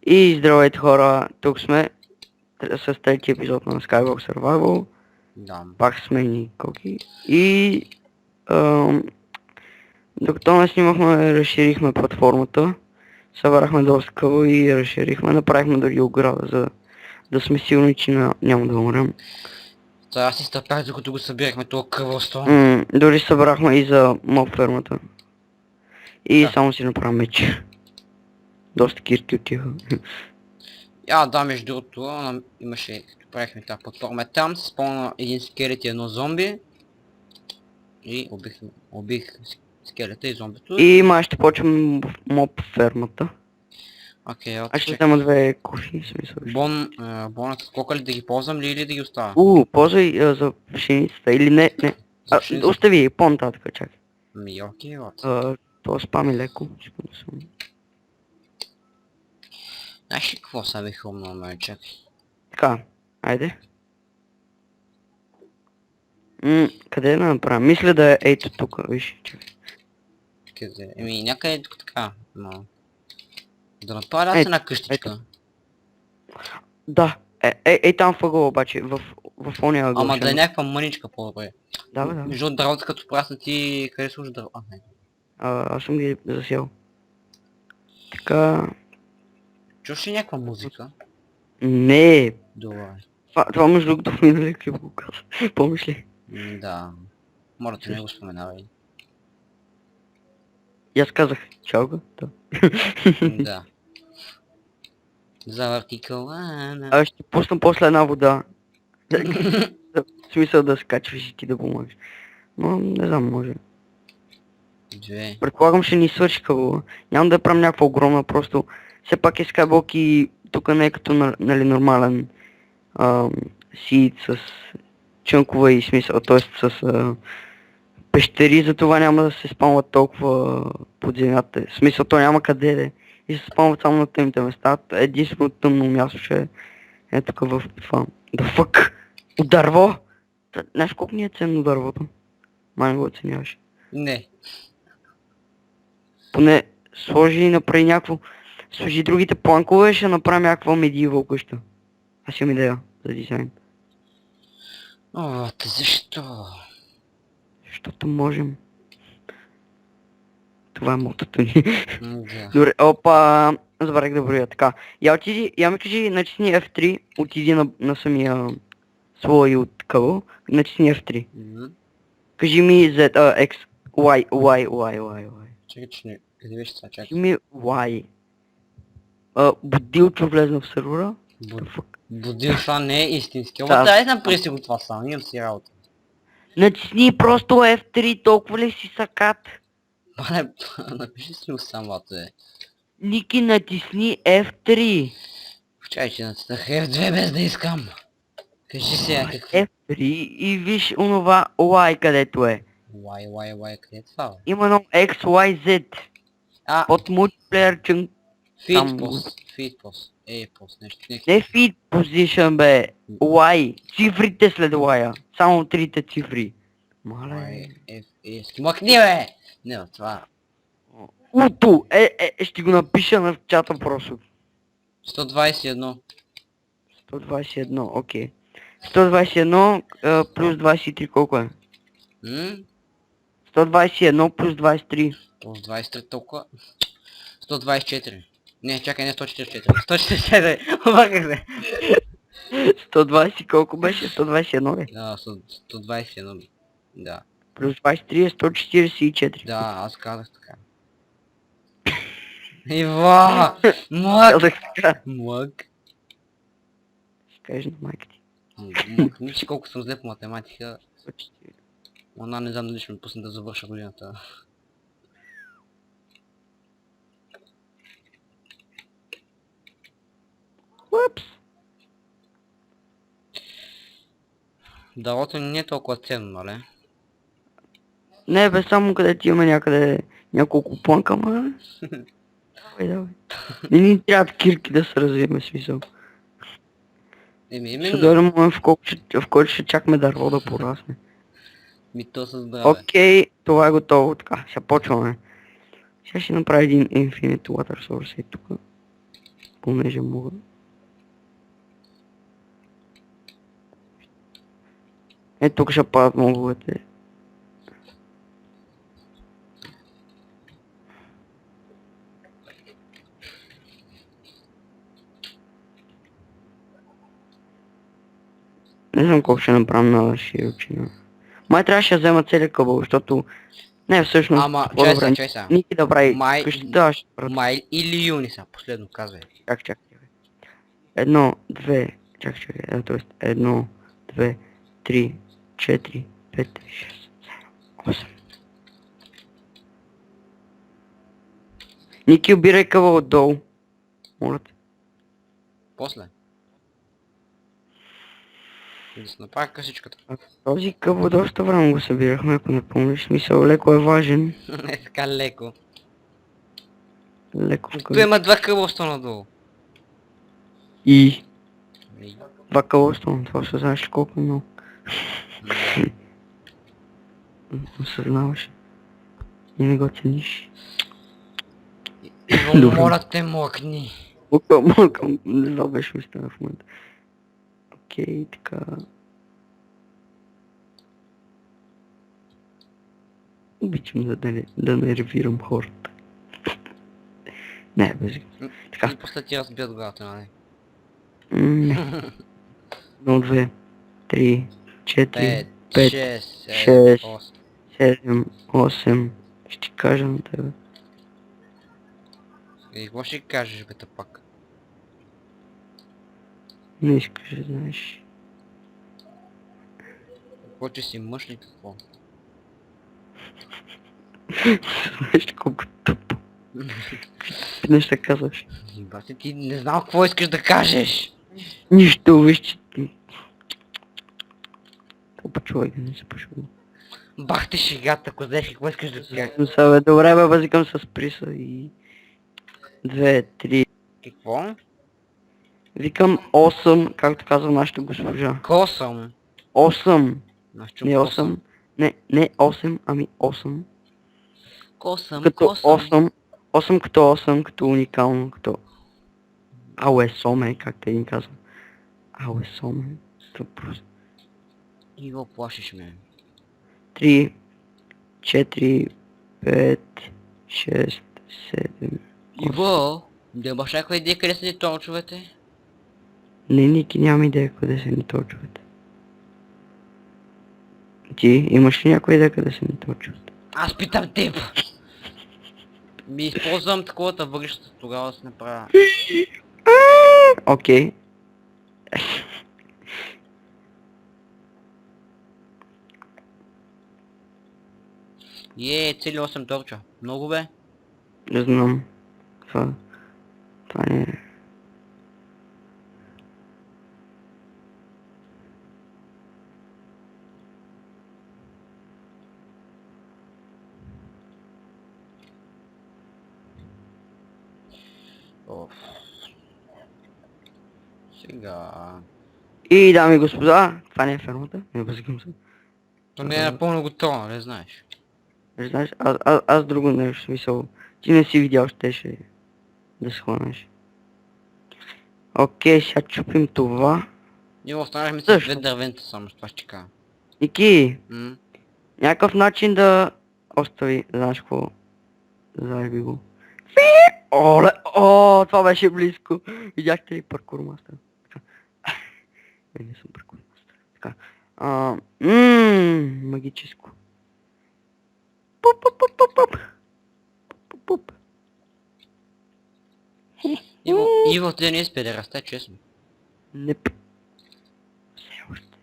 И здравейте хора, тук сме с трети епизод на Skywalk Survival. Да. Пак сме ни Коки. И докато не снимахме, разширихме платформата. Събрахме доста къл и разширихме. Направихме дори ограда, за да сме сигурни, че няма да умрем. Та аз си стъпях, докато го събирахме това кръвосто. Дори събрахме и за моб фермата. И Да. само си направим меч. Доста кирки отиха. Да, между другото, имаше, като правихме тази платформа там, се спомня един скелет и едно зомби. И убих скелета и зомбито. И май ще почвам моб фермата. Окей, Аз ще чек. взема две кухи, в смисъл. Бонът скока ли да ги ползвам ли или да ги оставя? Ползвай за пшеницата или не. За пшеницата? Остави по-нататък, чакай. Окей, То спами леко. Знаеш ли какво са бих умно, ме чакай? Така, айде. Къде да направя? Мисля да е ето тук, виж, чакай. Къде? Някъде тук така, но... Да направя аз една къщичка. Да, там въгъл обаче, в ония ъгъл. Ама да е някаква мъничка по-добре. Да. Между дървата като прасна ти, къде служи дърва? Не. Аз съм ги засял. Така... Чуваш ли някаква музика? Не, Добре. това между другото в миналия клип го каза. Помниш ли? Да. Моля те не го споменавай. И аз казах, чао го? Да. Да. Завърти колана. Аз ще пусна после една вода. В смисъл да скачваш и ти да помагаш. Но не знам, може. Две. Предполагам ще ни свърши къбъла. Нямам да правим някаква огромна, просто все пак е Skywalk и тук не е като нали, нормален сид с чънкове и смисъл, т.е. с пещери, затова няма да се спамват толкова под земята. В смисъл, то няма къде да е. И се спамват само на тъмните места. Единственото тъмно място ще е тук в това. Да фък! От дърво! Знаеш колко ни е ценно дървото? Май не го оценяваш. Не. Поне сложи и направи някакво... Сложи другите планкове, ще направим някаква медиевал къща. Аз имам идея за дизайн. О, те защо? Защото можем. Това е мотото ни. Да. Добре, опа, забравих да броя така. Я ми кажи, натисни F3, отиди на самия слой от къбъл, натисни F3. Кажи ми Z, X, Y. Чакай, че не... Къде беше това? Чакай. Кажи ми Y. Будилчо влезна в сервера. Будил, това не е истински. Да. Ама дай напреси го това само, имам си работа. Натисни просто F3, толкова ли си сакат? Мале, напиши си го само, бе. Ники, натисни F3. Чакай, че натиснах F2 без да искам. Кажи сега какво. F3 и виж онова Y където е. Y, къде е това, бе? Има едно X, Y, Z. Под мултиплеер чън... Feed post, нещо. Не feed position бе. Y. Цифрите след Y. Само трите цифри. Мале. Мъкни бе! Не, това. Уто! Ще го напиша на чата просто. 121. 121, окей. 121 плюс 23 колко е? 121 плюс 23. Плюс 23 толкова. 124. Не, чакай, не 144. 144. Обърках се. 120 колко беше? 121 ли? Да, 121. Да. Плюс 23 е 144. Да, аз казах така. Ива! Мък! Казах така. Мък! Ще кажеш на майка ти. Мък, виж колко съм зле по математика. Она не знам дали ще ме пусне да завърша годината. Упс. Дървото не е толкова ценно, нали? Не бе, само където имаме някъде няколко планка, ма. Давай. Не ни трябва кирки да се развиеме, смисъл. Ще дойдем момент, в който ще чакаме дърво да порасне. То със здраве. Окей, това е готово, така, ще почваме. Сега ще направя един Infinite Water Source и тук. понеже мога. Тук ще падат мобовете. Не знам колко ще направим на широчина. Май трябваше да взема целият къбъл, защото... Не, всъщност... Ама, по-добре чай сега. Ники да прави Май, къщата, ще правя. май или юни са, последно казвай. Чакай. Едно, две, чакай, т.е. едно, две, три, четири, пет, шест, седем, осем. Ники, обирай къбъл отдолу. Моля те. После. Да се направи късичката. Този къбъл доста време го събирахме, ако не помниш. Смисъл, леко е важен. Не така леко. Леко Тук има два къбълста надолу. И И- два къбълстона, това ще знаеш ли колко е много. Осъзнаваш. И не го цениш. Иво, Добре. моля те, млъкни. Мълкам, не знам беше ми стана в момента. Окей, така. Обичам да нервирам хората. Не, без... Така. И после ти разбият главата, нали? Не. Едно, две, три, четири, 5, пет, 6, 7, шест. 8. 7, 8. Ще ти кажа на тебе. И какво ще кажеш, бе, пак? Не искаш да знаеш. Какво, че си мъж ли какво? Знаеш ли колко тъпо. Какви неща казваш? Бати, ти не знам какво искаш да кажеш. Нищо, виж, че ти... Тъпо човек, не се пошува. Бах ти шегата, ако знаеш какво искаш да кажеш. Бе, добре бе, възикам с приса и... 2, 3... Какво? Викам 8, както казва нашата госпожа. Косъм. 8, Нашчу не 8. Не 8, ами 8. Косъм, Като косъм. 8. 8 като 8, като уникално, като... Ауесоме, както един казва. Ауесоме. Това просто... Иво, плашиш ме. 3, 4, 5, 6, 7... Иво, да имаш някаква идея къде са ни толчовете? Не, Ники, нямам идея къде са ни точват. Ти имаш ли някоя идея къде са ни точват? Аз питам теб! Ми използвам таковата въглищата, тогава да се направя. Окей. Цели 8 торча. Много бе? Не знам. Това не е... Оф. Сега... И, дами и господа, това не е фермата. Не възикам се. То не е напълно готово, не знаеш. Не знаеш, аз друго нещо, смисъл. Ти не си видял, щеше да схванеш. Окей, сега чупим това. Ние останахме с Също. две дървента само, с това ще кажа. Ники, М? някакъв начин да остави, знаеш какво? Заеби го. Оле, о, това беше близко. Видяхте ли паркур мастер? Така. Не съм паркур мастер. Така. Магическо. Пуп, пуп, пуп, пуп, пуп. Пуп, пуп. Иво, ти да не испе да расте, честно. Не. Все още.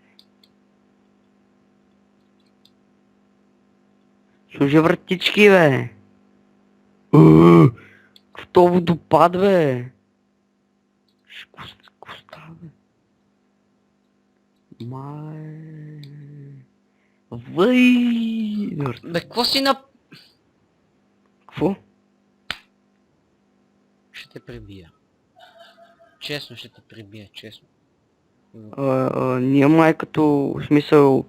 Служи вратички, бе. Какво водопад, бе? Какво става, бе? Май... Въй... Бе, какво си на... Какво? Ще те прибия. Честно ще те прибия, честно. Ние май като в смисъл...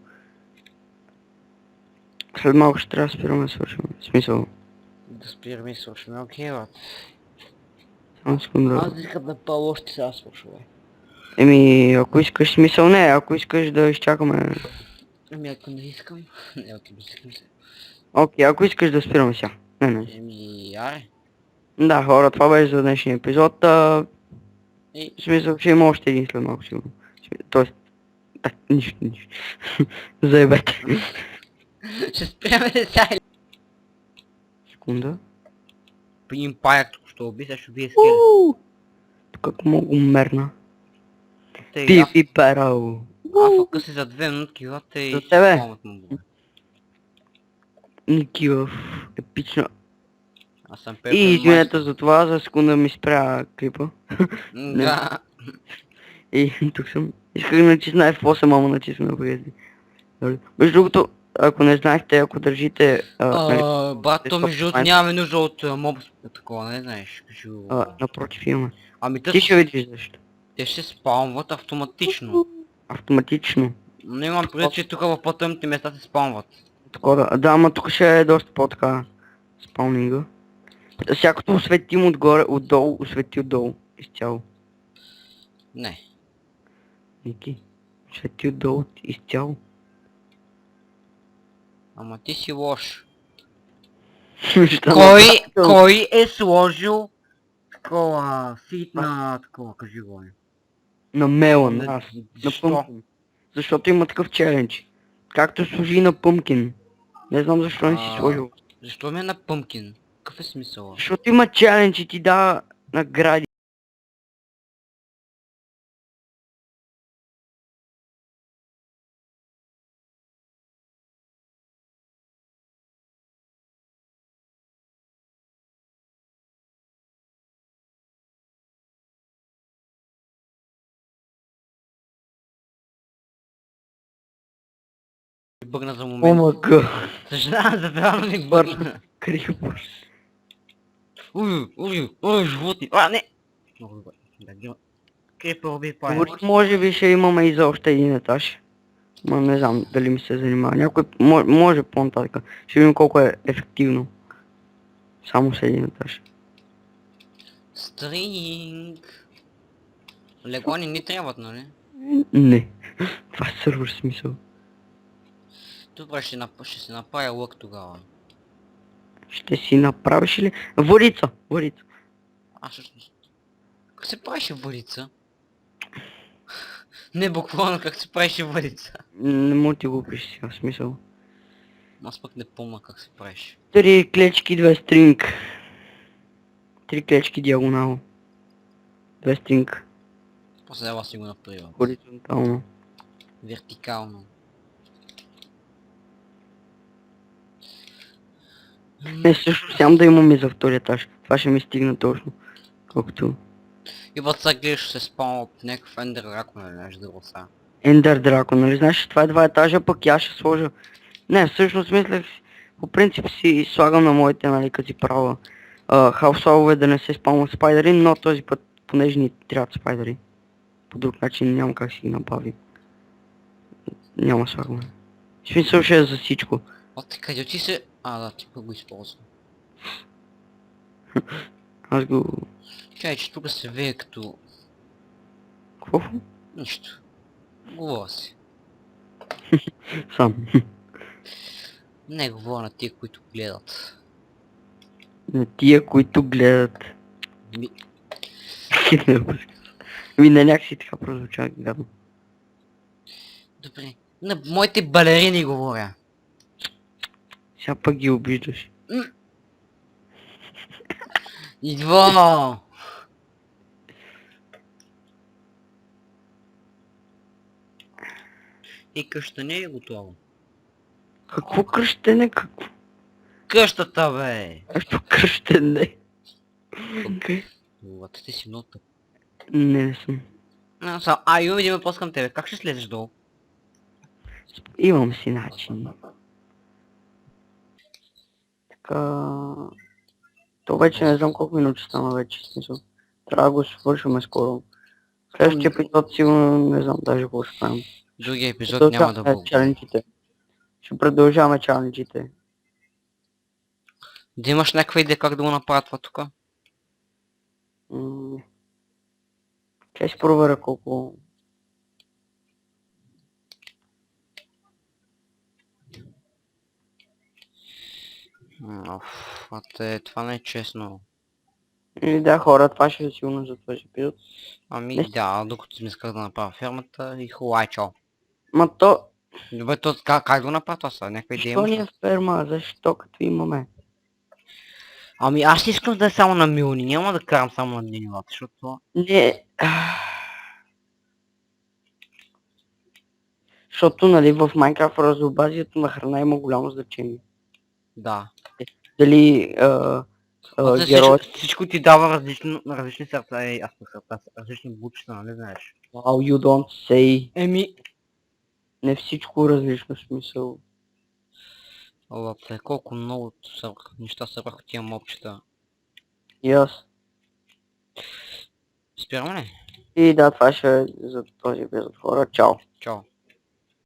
След малко ще трябва да спираме да свършим. В смисъл... Да спираме и свършим, окей, бат. Само секунда. Аз викам да по-лоши сега слушай. Еми, ако искаш смисъл не, ако искаш да изчакаме. Ами ако не искам... Не, окей, бисикам се. Окей, ако искаш да спираме сега. Не. Еми, аре. Да, хора, това беше за днешния епизод. И... В смисъл, ще има още един след малко сигурно. Тоест, да, нищо. Заебете. Ще спряме сега. Секунда. Един паяк тук ще уби, сега ще убие скелет. Тук много мерна. Те, Пи аз... пи перал. Афъка си за 2 минутки, елате и... За тебе. спомнят му го. Ники в епична. Аз съм И пепен извинете за това, за секунда ми спря клипа. Да. И тук съм. Исках да натисна F8, ама натисна на поезди. Между другото, ако не знаехте, ако държите... Брат, то между другото нямаме нужда от моб такова, не знаеш. напротив имаме. Ами Ти ще видиш защо. те ще спаунват автоматично. Автоматично. Но имам предвид, че тук в по-тъмните места се спаунват. Такова, да, ама тук ще е доста по-така спаунинга. Всякото осветим отгоре, отдолу, освети отдолу. Изцяло. Не. Ники, освети отдолу изцяло. Ама ти си лош. Защо Кой е сложил такова фит на такова, кажи го. На Мелан, аз. На Защо? Пъмкин. Защото има такъв челендж. Както служи на Пъмкин. Не знам защо не си сложил. Защо ми е на Пъмкин? Какъв е смисъл? Защото има челендж и ти дава награди. Бъгна за момент. Омага. Съжалявам, забравям ми бъгна. Крипър. Ой, животни. Не! Много добре. Да, ги... Крипър уби пая. Може би ще имаме и за още един етаж. Ма не знам дали ми се занимава. Някой може по-нататък. Ще видим колко е ефективно. Само с един етаж. Стринг. Легони ни трябват, нали? Не. Това е сървър смисъл. Добре, ще се направя лък тогава. Ще си направиш ли? Върица! Върица. Всъщност... Как се правеше върица? Не буквално как се правеше върица. Не мога ти го пише сега смисъл. Аз пък не помня как се правеше. 3 клечки, 2 стринг. 3 клечки диагонално. 2 стринг. После ела си го направя. Хоризонтално. Вертикално. Не, също сям да имаме за втори етаж. Това ще ми стигна точно. Колкото... И бъд сега гледаш се спам от някакъв ендер дракон или нещо друго сега. Ендър дракон, нали знаеш, това е 2 етажа, пък и аз ще сложа... Не, всъщност мислех, по принцип си слагам на моите, нали, като си правя хаусове да не се спамват спайдери, но този път, понеже ни трябват спайдери, по друг начин няма как си ги набави. Няма слагаме. В смисъл ще е за всичко. Къде ти се... Да, ти пък го използвам. Аз го... Чай, че тук се вее като... Какво? Нищо. Говоря си. Сам. Не говоря на тия, които гледат. На тия, които гледат. Ми... Ми не някакси така прозвуча гадно. Добре. На моите балерини говоря. Сега пък ги обиждаш. Идва! И къща не е готова. Какво кръщене? Какво? Къщата, бе! Нещо кръщене? Окей. Лата ти си много тъп. Не съм. Имам един въпрос към тебе. Как ще слезеш долу? Имам си начин. Така... То вече не знам колко минути стана вече, смисъл. Трябва да го свършваме скоро. Следващия епизод сигурно не знам даже какво ще правим. Другия епизод няма да бъде. Чаленджите. Ще продължаваме чаленджите. Да имаш някаква идея как да го направя това тук? Чай си проверя колко... Това не е честно. И да, хора, това ще е сигурно за този епизод. Ами Не. да, докато си исках да направя фермата и хубаво, чао. Ма то, Добре, то как го направя това са? Някаква идея що имаш ни ли? е ферма? Защо като имаме? Ами аз искам да е само на милни, няма да карам само на дневата, защото... Не. Защото, нали, в Майнкрафт разнообразието на храна има голямо значение. Да. Дали герой... Всичко ти дава различни сърца, аз по сърца, различни бучета, нали знаеш? Wow, you don't say. Еми, Не всичко различно смисъл. колко много неща събрах от тия мопчета. И аз. Спираме ли? И да, това ще е за този епизод, хора. Чао! Чао.